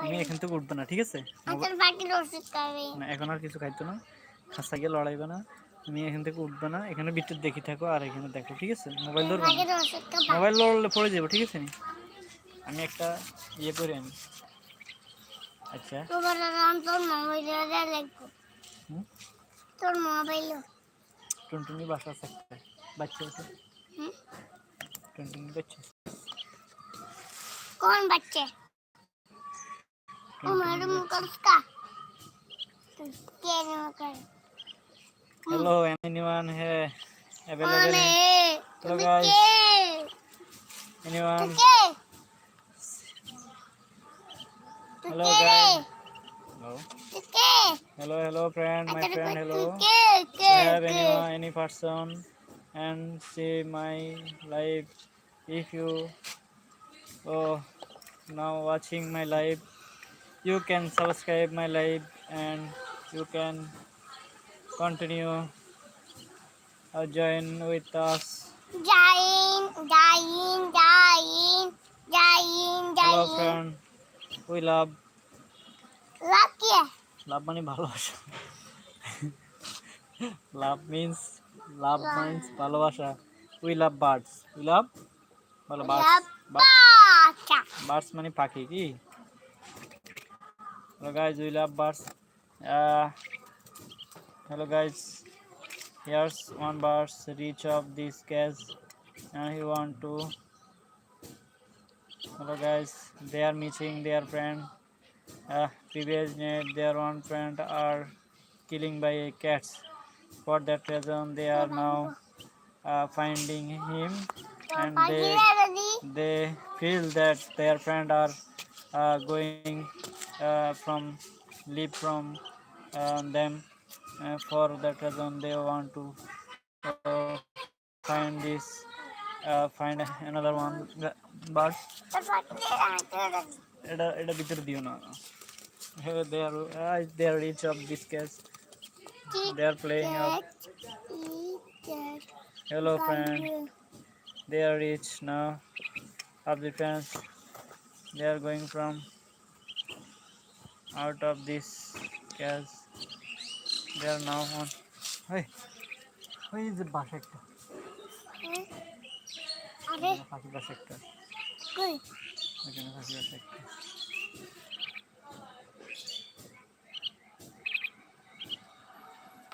তুমি এখান থেকে উঠবে না, ঠিক আছে? না, এখন আর কিছু খাইতো না, খাসা গিয়ে লড়াইবে না। তুমি এখান থেকে উঠবে না, এখানে ভিতর দেখি থাকো আর এখানে দেখো, ঠিক আছে? মোবাইল ধরবে না, মোবাইল লড়লে পড়ে যাবো, ঠিক আছে? আমি একটা ইয়ে করে আনি। আচ্ছা, তোর মোবাইল টুনটুনি বাসা আছে, বাচ্চা আছে, টুনটুনি বাচ্চা। কোন বাচ্চা? Hello, anyone here available? Hello guys. Anyone? Hello guys. Hello. Hello friend, my friend. Hello. Have anyone, any person, and see my live? If you now watching my live, you can subscribe my live and you can continue join with us. Hello friend, we love money ভালোবাসা. love means ভালোবাসা. We love birds. We love birds মানে পাখি কি? Hello guys, we love birds. Hello guys, here's one bird reach of this cage and he want to. Hello guys, they are meeting their friend. Previous night their one friend are killing by cats. For that reason they are now finding him, and they feel that their friend are going from leave from them. For that reason they want to find this find another one, but এটা ভিতরে দিও না. They are reach of this case. They are playing up. Hello friend, they are rich now of the fence. They are going from out of this cage. They are now on. Hey, where is the basket? ফাঁকি বাসেকটা ওইখানে ফাঁকি বাসেকটা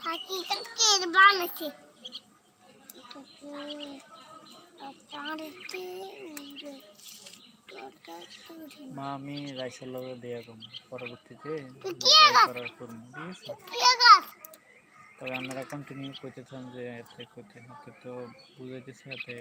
ফাঁকিটা কে বানাচ্ছে? মা আমি রাইসের লগে দিয়ে কম পরবর্তীতে করার করুন, ঠিক আছে? তবে আপনারা কন্টিনিউ করতেছেন যে এতে করতে হাতে তো বুঝাইতেছে হাতে.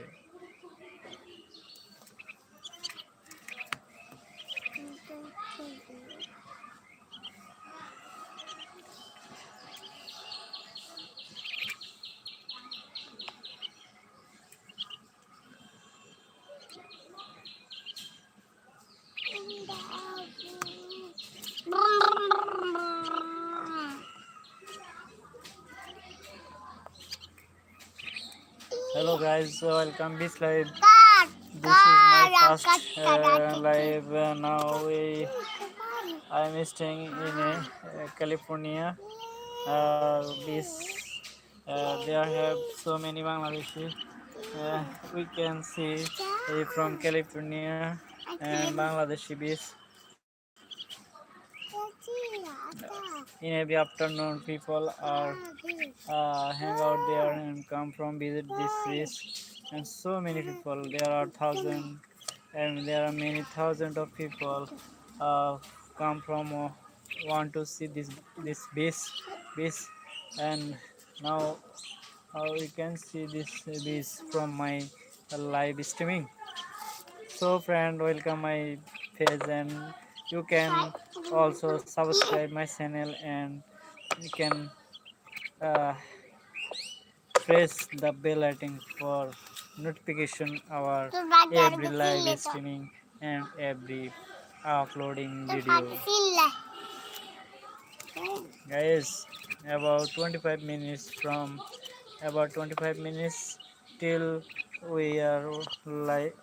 Hello guys, welcome this live. This is my first live. Now I am staying in California. There have so many Bangladeshi. We can see from California and Bangladeshi beach. In every afternoon, people are hang out there and come from visit this beach, and so many people. There are thousands, and there are many thousands of people come from want to see this beach, and now you can see this beach from my live streaming. So friend, welcome my page, and you can also subscribe my channel, and you can press the bell icon for notification our every live streaming and every uploading video. Guys, about 25 minutes till we are live.